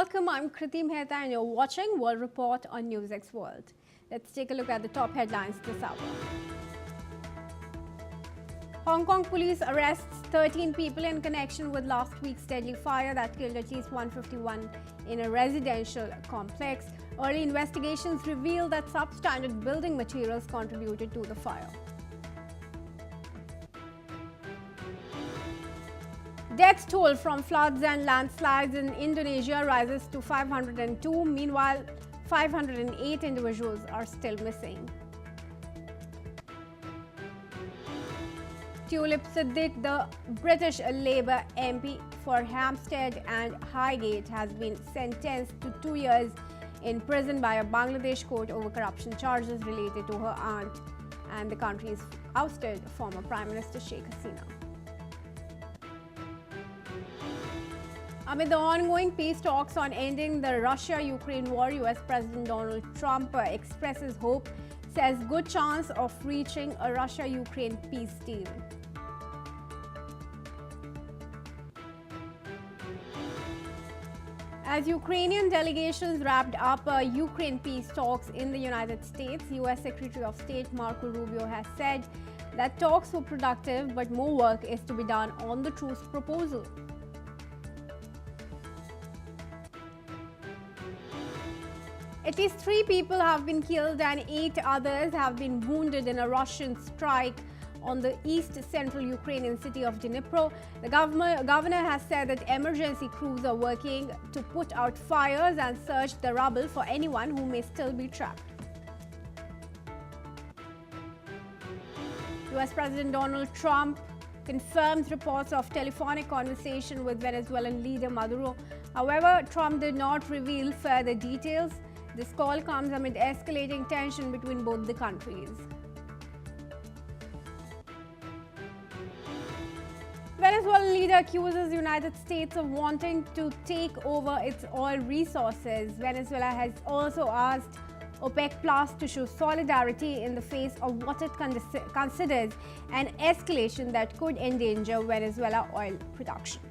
welcome. I'm Kriti Mehta and you're watching World Report on NewsX World. Let's take a look at the top headlines this hour. Hong Kong police arrests 13 people in connection with last week's deadly fire that killed at least 151 in a residential complex. Early investigations reveal that substandard building materials contributed to the fire. Death toll from floods and landslides in Indonesia rises to 502. Meanwhile, 508 individuals are still missing. Tulip Siddiq, the British Labour MP for Hampstead and Highgate, has been sentenced to 2 years in prison by a Bangladesh court over corruption charges related to her aunt and the country's ousted former Prime Minister Sheikh Hasina. Amid the ongoing peace talks on ending the Russia-Ukraine war, US President Donald Trump expresses hope, says good chance of reaching a Russia-Ukraine peace deal. As Ukrainian delegations wrapped up Ukraine peace talks in the United States, US Secretary of State Marco Rubio has said that talks were productive, but more work is to be done on the truce proposal. At least 3 people have been killed and 8 others have been wounded in a Russian strike on the east-central Ukrainian city of Dnipro. The governor has said that emergency crews are working to put out fires and search the rubble for anyone who may still be trapped. US President Donald Trump confirms reports of telephonic conversation with Venezuelan leader Maduro. However, Trump did not reveal further details. This call comes amid escalating tension between both the countries. Venezuelan leader accuses the United States of wanting to take over its oil resources. Venezuela has also asked OPEC Plus to show solidarity in the face of what it considers an escalation that could endanger Venezuela oil production.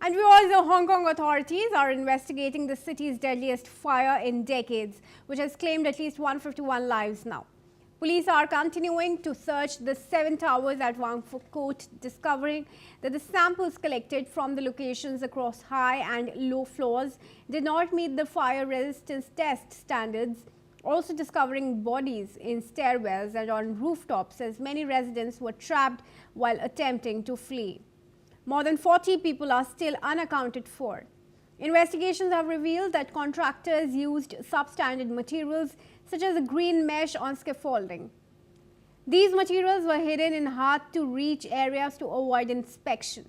And viewers, the Hong Kong authorities are investigating the city's deadliest fire in decades, which has claimed at least 151 lives now. Police are continuing to search the 7 towers at Wang Fuk Court, discovering that the samples collected from the locations across high and low floors did not meet the fire resistance test standards, also discovering bodies in stairwells and on rooftops as many residents were trapped while attempting to flee. More than 40 people are still unaccounted for. Investigations have revealed that contractors used substandard materials such as a green mesh on scaffolding. These materials were hidden in hard-to-reach areas to avoid inspection.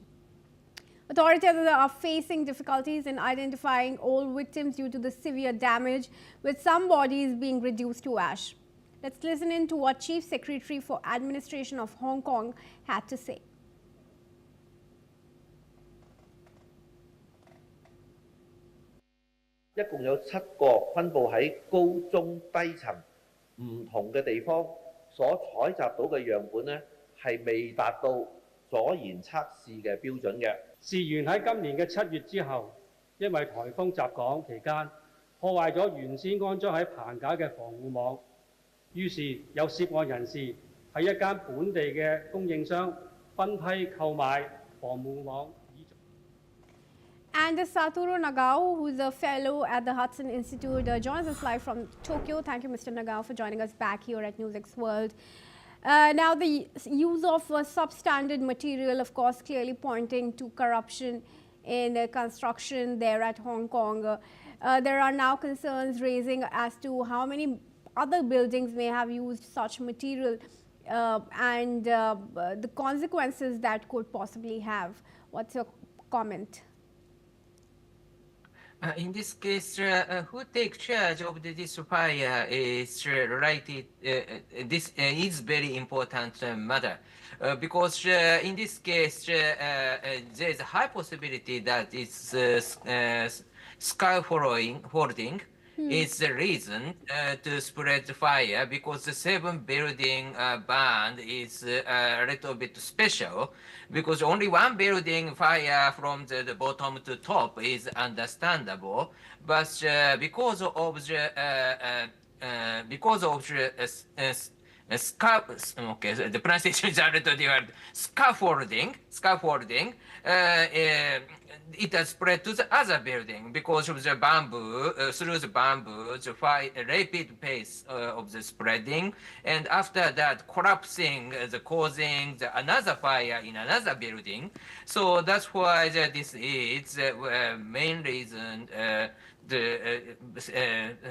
Authorities are facing difficulties in identifying all victims due to the severe damage, with some bodies being reduced to ash. Let's listen in to what Chief Secretary for Administration of Hong Kong had to say.一共有7個分佈喺高、中、低層唔同嘅地方，所採集到嘅樣本呢係未達到阻燃測試嘅標準嘅。事源喺今年嘅7月之後，因為颱風襲港期間破壞咗原先安裝喺棚架嘅防護網，於是有涉案人士喺一間本地嘅供應商分批購買防護網。And Satoru Nagao, who is a fellow at the Hudson Institute, joins us live from Tokyo. Thank you, Mr. Nagao, for joining us back here at NewsX World. Now, the use of substandard material, of course, clearly pointing to corruption in construction there at Hong Kong. There are now concerns raising as to how many other buildings may have used such material and the consequences that could possibly have. What's your comment? In this case, who takes charge of this fire is related. This is very important matter because in this case there is a high possibility that it's scaffolding is the reason to spread the fire, because the 7 building band is a little bit special, because only 1 building fire from the bottom to top is understandable, but because of okay, so the pronunciation is a little different. Scaffolding, it has spread to the other building because of the bamboo, through the bamboo, the rapid pace of the spreading, and after that collapsing, causing another fire in another building. So that's why this is the main reason the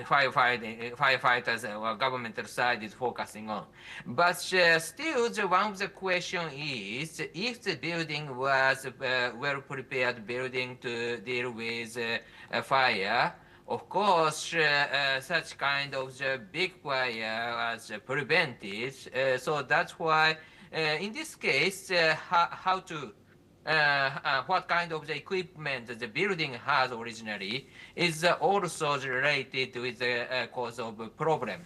firefighters or governmental side is focusing on. But still, one of the question is, if the building was a well-prepared building to deal with a fire, of course, such kind of the big fire was prevented. So that's why, in this case, how to what kind of the equipment the building has originally is also related with the cause of problem.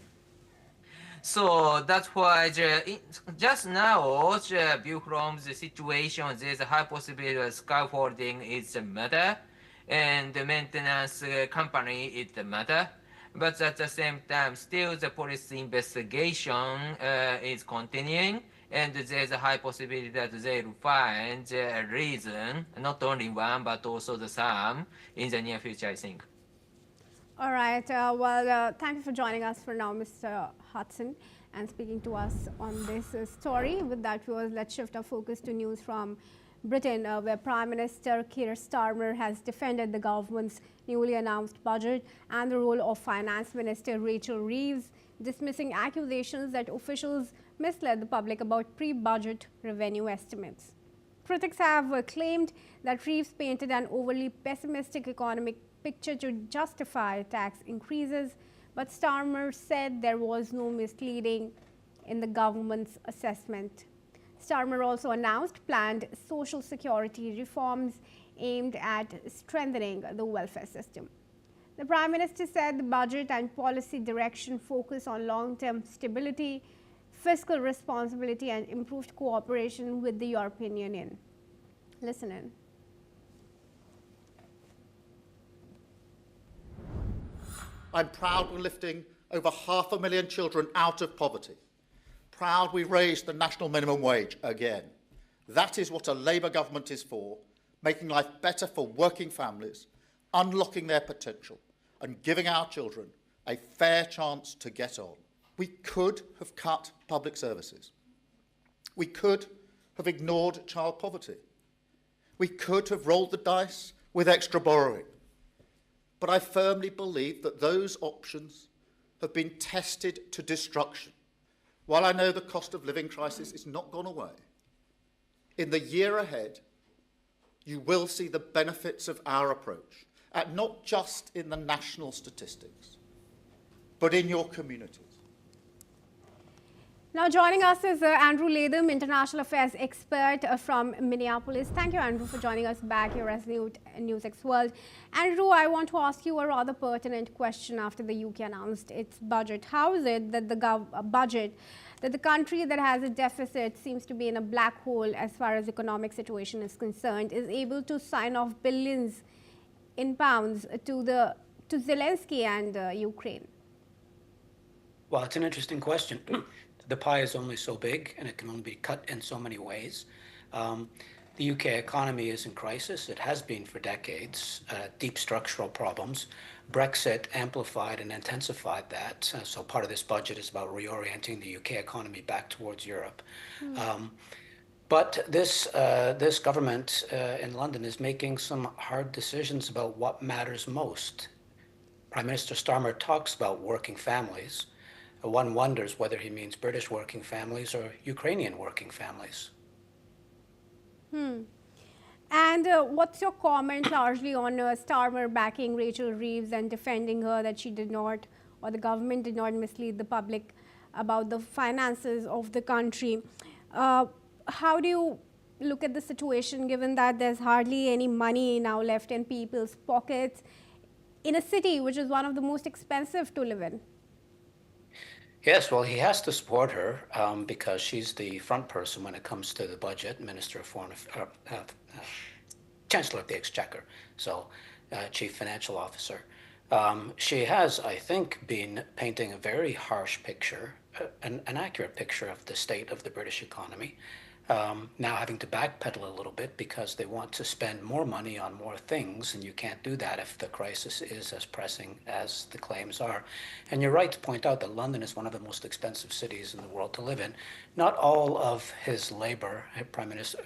So that's why just now, view from the situation, there's a high possibility that scaffolding is a matter, and the maintenance company is the matter. But at the same time, still the police investigation is continuing, and there's a high possibility that they'll find a reason, not only one, but also the some, in the near future, I think. All right. Thank you for joining us for now, Mr. Hudson, and speaking to us on this story. With that, viewers, let's shift our focus to news from Britain, where Prime Minister Keir Starmer has defended the government's newly announced budget and the role of Finance Minister Rachel Reeves, dismissing accusations that officials misled the public about pre-budget revenue estimates. Critics have claimed that Reeves painted an overly pessimistic economic picture to justify tax increases, but Starmer said there was no misleading in the government's assessment. Starmer also announced planned social security reforms aimed at strengthening the welfare system. The Prime Minister said the budget and policy direction focus on long-term stability, fiscal responsibility and improved cooperation with the European Union. Listen in. I'm proud we're lifting over 500,000 children out of poverty. Proud we raised the national minimum wage again. That is what a Labour government is for, making life better for working families, unlocking their potential and giving our children a fair chance to get on. We could have cut public services. We could have ignored child poverty. We could have rolled the dice with extra borrowing. But I firmly believe that those options have been tested to destruction. While I know the cost of living crisis is not gone away, in the year ahead, you will see the benefits of our approach, not just in the national statistics, but in your communities. Now joining us is Andrew Latham, International Affairs expert from Minneapolis. Thank you, Andrew, for joining us back here as NewsX World. Andrew, I want to ask you a rather pertinent question after the UK announced its budget. How is it that the country that has a deficit, seems to be in a black hole as far as economic situation is concerned, is able to sign off billions in pounds to Zelensky and Ukraine? Well, it's an interesting question. The pie is only so big and it can only be cut in so many ways. The UK economy is in crisis. It has been for decades, deep structural problems. Brexit amplified and intensified that. So part of this budget is about reorienting the UK economy back towards Europe. But this government in London is making some hard decisions about what matters most. Prime Minister Starmer talks about working families. One wonders whether he means British working families or Ukrainian working families. And what's your comment largely on Starmer backing Rachel Reeves and defending her that she did not, or the government did not mislead the public about the finances of the country? How do you look at the situation given that there's hardly any money now left in people's pockets? in a city which is one of the most expensive to live in? Yes, well, he has to support her because she's the front person when it comes to the budget, Minister of Foreign Chancellor of the Exchequer, so Chief Financial Officer. She has, I think, been painting a very harsh picture, an accurate picture of the state of the British economy. Now having to backpedal a little bit because they want to spend more money on more things, and you can't do that if the crisis is as pressing as the claims are. And you're right to point out that London is one of the most expensive cities in the world to live in. Not all of his Labour, Prime Minister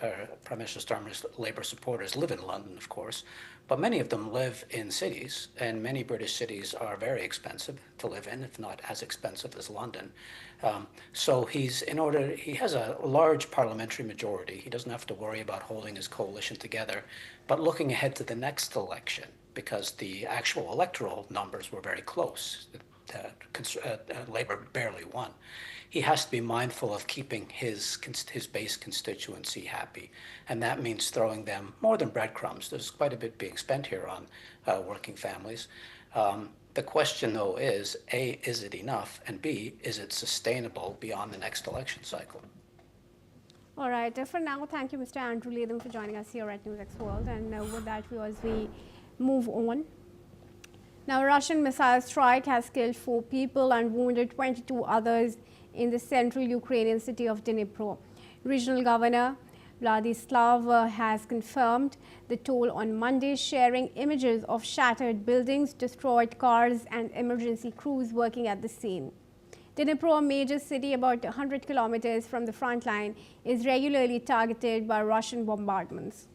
Starmer's Labour supporters live in London, of course, but many of them live in cities, and many British cities are very expensive to live in, if not as expensive as London. So he has a large parliamentary majority. He doesn't have to worry about holding his coalition together, but looking ahead to the next election, because the actual electoral numbers were very close. Labour barely won. He has to be mindful of keeping his base constituency happy, and that means throwing them more than breadcrumbs. There's quite a bit being spent here on working families. The question, though, is A, is it enough? And B, is it sustainable beyond the next election cycle? All right. For now, thank you, Mr. Andrew Latham, for joining us here at NewsX World. And with that, as we move on. Now, a Russian missile strike has killed 4 people and wounded 22 others in the central Ukrainian city of Dnipro. Regional Governor Vladislav has confirmed the toll on Monday, sharing images of shattered buildings, destroyed cars, and emergency crews working at the scene. Dnipro, a major city about 100 kilometers from the front line, is regularly targeted by Russian bombardments.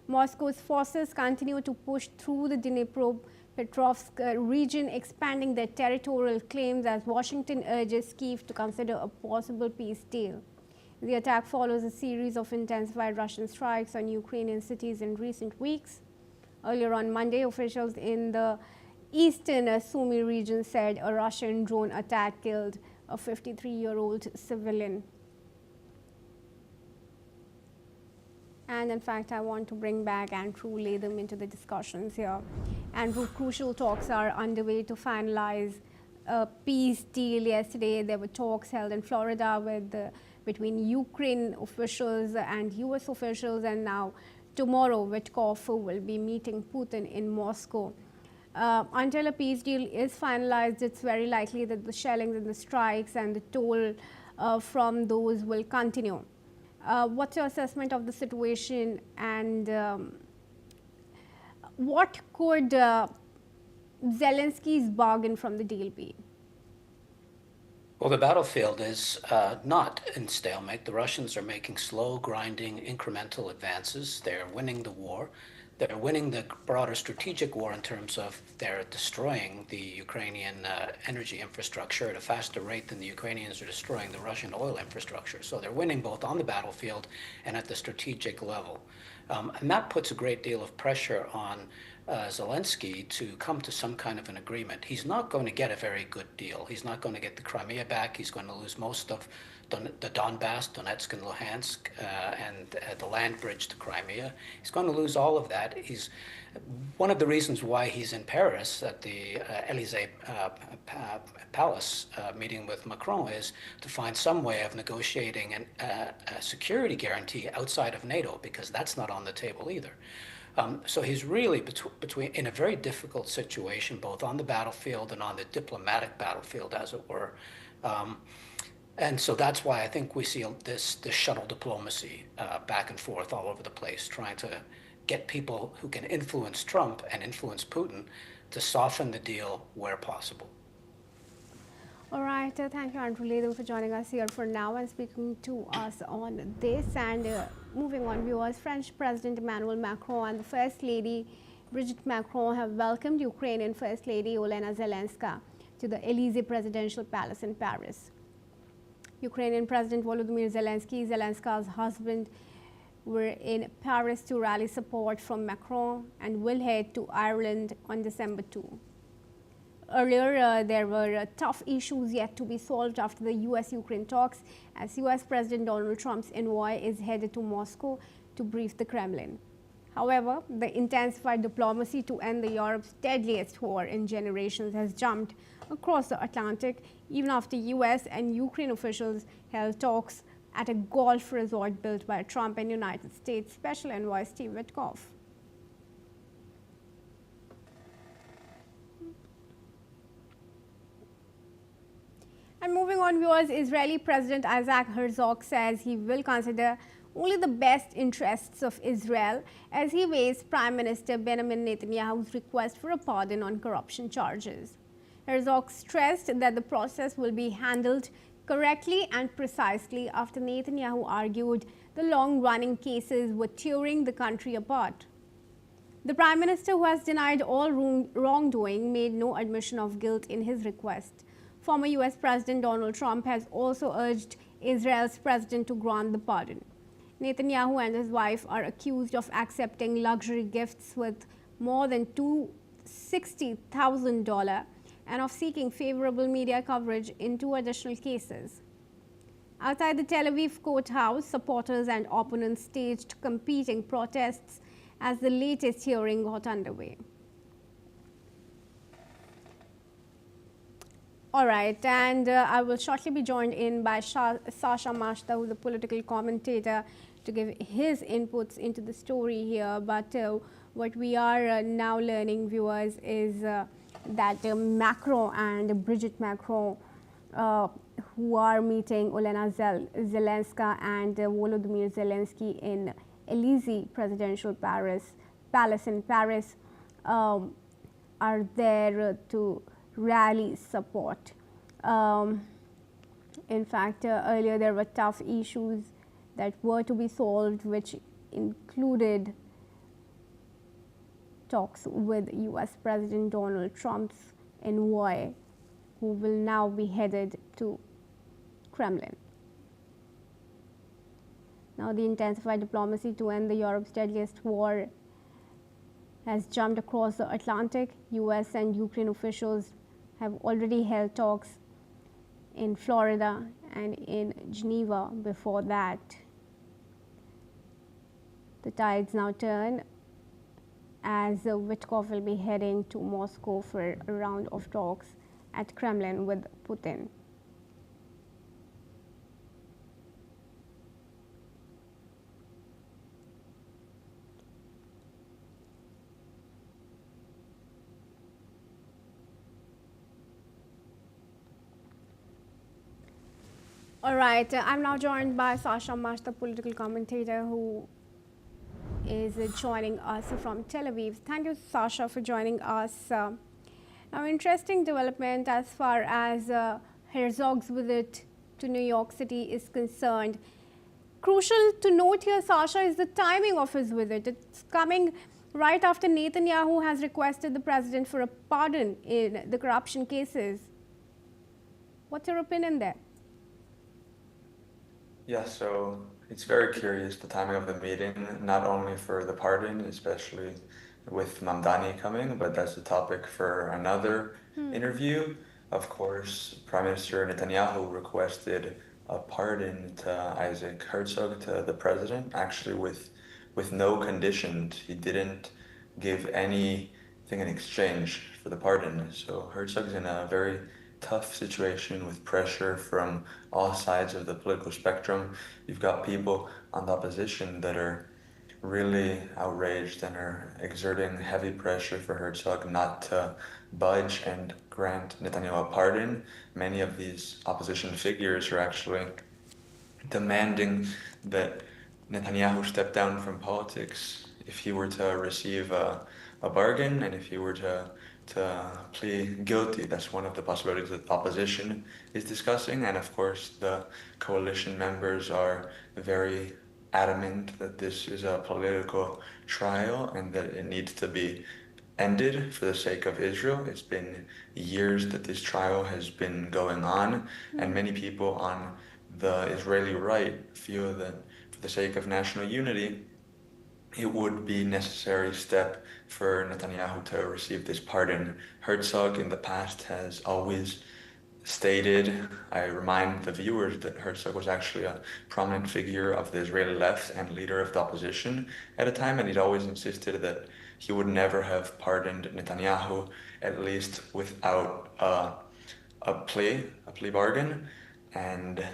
Moscow's forces continue to push through the Dnipropetrovsk region, expanding their territorial claims as Washington urges Kyiv to consider a possible peace deal. The attack follows a series of intensified Russian strikes on Ukrainian cities in recent weeks. Earlier on Monday, officials in the eastern Sumy region said a Russian drone attack killed a 53-year-old civilian. And in fact, I want to bring back Andrew Latham into the discussions here. Andrew, crucial talks are underway to finalize a peace deal. Yesterday, there were talks held in Florida between Ukraine officials and US officials, and now tomorrow Witkoff will be meeting Putin in Moscow. Until a peace deal is finalized, it's very likely that the shellings and the strikes and the toll from those will continue. What's your assessment of the situation, and what could Zelensky's bargain from the deal be? Well, the battlefield is not in stalemate. The Russians are making slow, grinding, incremental advances. They're winning the war. They're winning the broader strategic war in terms of they're destroying the Ukrainian energy infrastructure at a faster rate than the Ukrainians are destroying the Russian oil infrastructure. So they're winning both on the battlefield and at the strategic level. And that puts a great deal of pressure on Zelensky to come to some kind of an agreement. He's not going to get a very good deal. He's not going to get the Crimea back. He's going to lose most of the Donbass, Donetsk and Luhansk, and the land bridge to Crimea. He's going to lose all of that. He's one of the reasons why he's in Paris at the Elysee Palace meeting with Macron is to find some way of negotiating a security guarantee outside of NATO, because that's not on the table either. So he's really in a very difficult situation, both on the battlefield and on the diplomatic battlefield, as it were. And so that's why I think we see this shuttle diplomacy back and forth all over the place, trying to get people who can influence Trump and influence Putin to soften the deal where possible. All right. Thank you, Andrew Latham, for joining us here for now and speaking to us on this. And moving on, viewers, French President Emmanuel Macron and the First Lady Brigitte Macron have welcomed Ukrainian First Lady Olena Zelenska to the Elysee Presidential Palace in Paris. Ukrainian President Volodymyr Zelensky, Zelenska's husband, were in Paris to rally support from Macron and will head to Ireland on December 2. Earlier, there were tough issues yet to be solved after the US-Ukraine talks, as US President Donald Trump's envoy is headed to Moscow to brief the Kremlin. However, the intensified diplomacy to end Europe's deadliest war in generations has jumped across the Atlantic, even after US and Ukraine officials held talks at a golf resort built by Trump and United States Special Envoy Steve Witkoff. And moving on, viewers, Israeli President Isaac Herzog says he will consider only the best interests of Israel as he weighs Prime Minister Benjamin Netanyahu's request for a pardon on corruption charges. Herzog stressed that the process will be handled correctly and precisely after Netanyahu argued the long-running cases were tearing the country apart. The Prime Minister, who has denied all wrongdoing, made no admission of guilt in his request. Former US President Donald Trump has also urged Israel's president to grant the pardon. Netanyahu and his wife are accused of accepting luxury gifts with more than $260,000 and of seeking favorable media coverage in 2 additional cases. Outside the Tel Aviv courthouse, supporters and opponents staged competing protests as the latest hearing got underway. All right, and I will shortly be joined in by Sasha Mashta, who's a political commentator, to give his inputs into the story here. But what we are now learning, viewers, is that Macron and Brigitte Macron, who are meeting Olena Zelenska and Volodymyr Zelensky in Élysée Presidential Palace in Paris, are there to rally support. In fact, earlier there were tough issues that were to be solved, which included talks with US President Donald Trump's envoy, who will now be headed to Kremlin. Now, the intensified diplomacy to end Europe's deadliest war has jumped across the Atlantic. US and Ukraine officials have already held talks in Florida and in Geneva before that. The tides now turn as Witkoff will be heading to Moscow for a round of talks at Kremlin with Putin. All right, I'm now joined by Sasha Mashta, political commentator, who is joining us from Tel Aviv. Thank you, Sasha, for joining us. Now, interesting development as far as Herzog's visit to New York City is concerned. Crucial to note here, Sasha, is the timing of his visit. It's coming right after Netanyahu has requested the president for a pardon in the corruption cases. What's your opinion there? Yeah, so it's very curious, the timing of the meeting, not only for the pardon, especially with Mamdani coming, but that's the topic for another interview. Of course, Prime Minister Netanyahu requested a pardon to Isaac Herzog, to the president, actually with no conditions. He didn't give anything in exchange for the pardon. So Herzog's in a very tough situation with pressure from all sides of the political spectrum. You've got people on the opposition that are really outraged and are exerting heavy pressure for Herzog not to budge and grant Netanyahu a pardon. Many of these opposition figures are actually demanding that Netanyahu step down from politics if he were to receive a bargain and if he were to plead guilty. That's one of the possibilities that the opposition is discussing. And of course, the coalition members are very adamant that this is a political trial and that it needs to be ended for the sake of Israel. It's been years that this trial has been going on, and many people on the Israeli right feel that for the sake of national unity, it would be a necessary step for Netanyahu to receive this pardon. Herzog in the past has always stated, I remind the viewers that Herzog was actually a prominent figure of the Israeli left and leader of the opposition at a time, and he'd always insisted that he would never have pardoned Netanyahu, at least without a plea bargain. And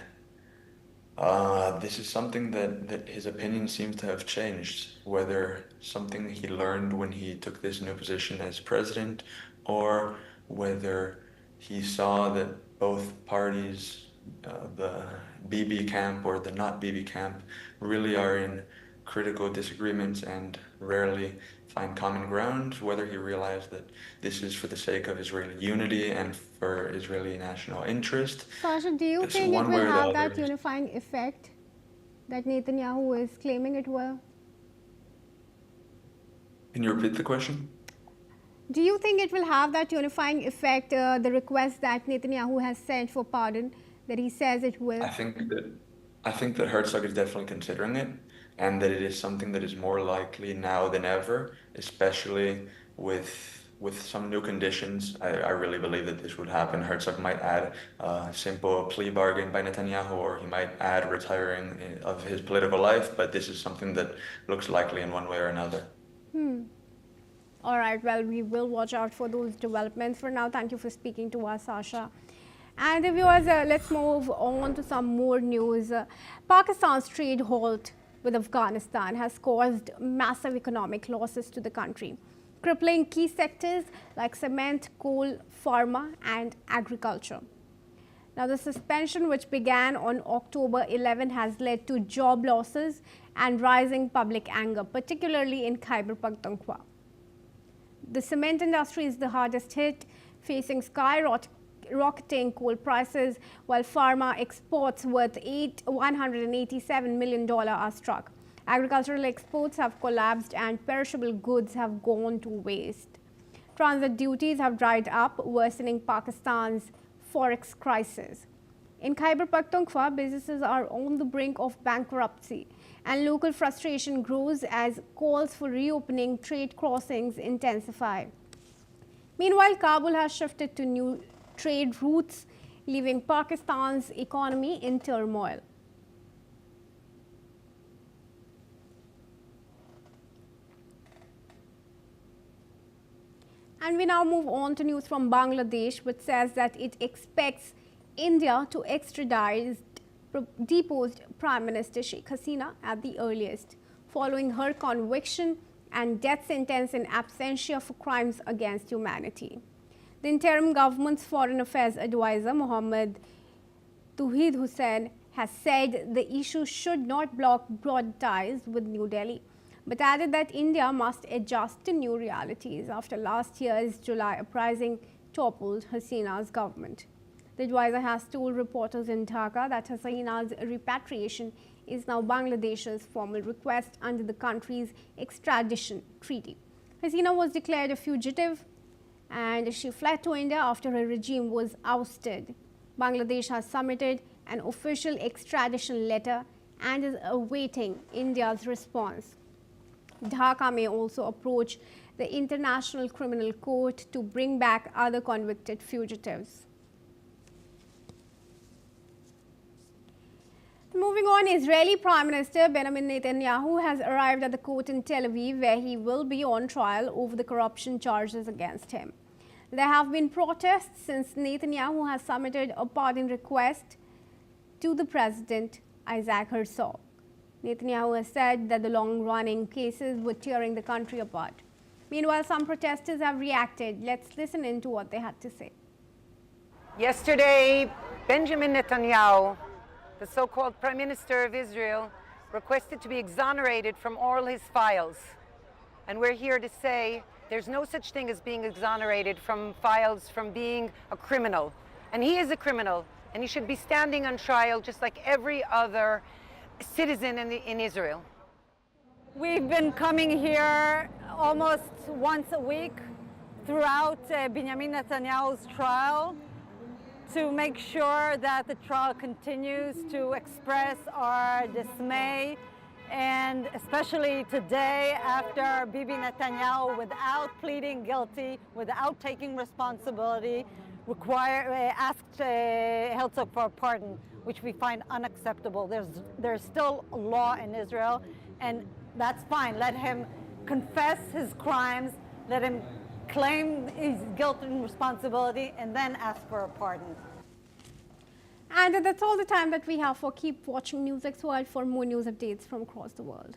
this is something that his opinion seems to have changed, whether something he learned when he took this new position as president, or whether he saw that both parties, the Bibi camp or the not Bibi camp, really are in critical disagreements and rarely find common ground, whether he realized that this is for the sake of Israeli unity and for Israeli national interest. Sasha, do you think it will have that unifying effect that Netanyahu is claiming it will? Can you repeat the question? Do you think it will have that unifying effect, the request that Netanyahu has sent for pardon, that he says it will? I think that Herzog is definitely considering it, and that it is something that is more likely now than ever, especially with some new conditions. I really believe that this would happen. Herzog might add a simple plea bargain by Netanyahu, or he might add retiring of his political life, but this is something that looks likely in one way or another. All right, well, we will watch out for those developments. For now, thank you for speaking to us, Sasha. And viewers, let's move on to some more news. Pakistan's trade halt with Afghanistan has caused massive economic losses to the country, crippling key sectors like cement, coal, pharma, and agriculture. Now, the suspension, which began on October 11, has led to job losses and rising public anger, particularly in Khyber Pakhtunkhwa. The cement industry is the hardest hit, facing skyrocketing coal prices, while pharma exports worth $187 million are struck. Agricultural exports have collapsed and perishable goods have gone to waste. Transit duties have dried up, worsening Pakistan's forex crisis. In Khyber Pakhtunkhwa, businesses are on the brink of bankruptcy, and local frustration grows as calls for reopening trade crossings intensify. Meanwhile, Kabul has shifted to new trade routes, leaving Pakistan's economy in turmoil. And we now move on to news from Bangladesh, which says that it expects India to extradite deposed Prime Minister Sheikh Hasina at the earliest, following her conviction and death sentence in absentia for crimes against humanity. The interim government's foreign affairs advisor, Mohammad Tauheed Hussain, has said the issue should not block broad ties with New Delhi, but added that India must adjust to new realities after last year's July uprising toppled Hasina's government. The advisor has told reporters in Dhaka that Hasina's repatriation is now Bangladesh's formal request under the country's extradition treaty. Hasina was declared a fugitive and she fled to India after her regime was ousted. Bangladesh has submitted an official extradition letter and is awaiting India's response. Dhaka may also approach the International Criminal Court to bring back other convicted fugitives. Moving on, Israeli Prime Minister Benjamin Netanyahu has arrived at the court in Tel Aviv, where he will be on trial over the corruption charges against him. There have been protests since Netanyahu has submitted a pardon request to the President Isaac Herzog. Netanyahu has said that the long-running cases were tearing the country apart. Meanwhile, some protesters have reacted. Let's listen in to what they had to say. Yesterday, Benjamin Netanyahu, the so-called Prime Minister of Israel, requested to be exonerated from all his files. And we're here to say there's no such thing as being exonerated from files from being a criminal. And he is a criminal, and he should be standing on trial just like every other citizen in Israel. We've been coming here almost once a week throughout Benjamin Netanyahu's trial to make sure that the trial continues, to express our dismay, and especially today after Bibi Netanyahu, without pleading guilty, without taking responsibility, asked Herzog for a pardon, which we find unacceptable. There's still a law in Israel, and that's fine. Let him confess his crimes, let him claim his guilt and responsibility, and then ask for a pardon. And that's all the time that we have for Keep Watching NewsX World for more news updates from across the world.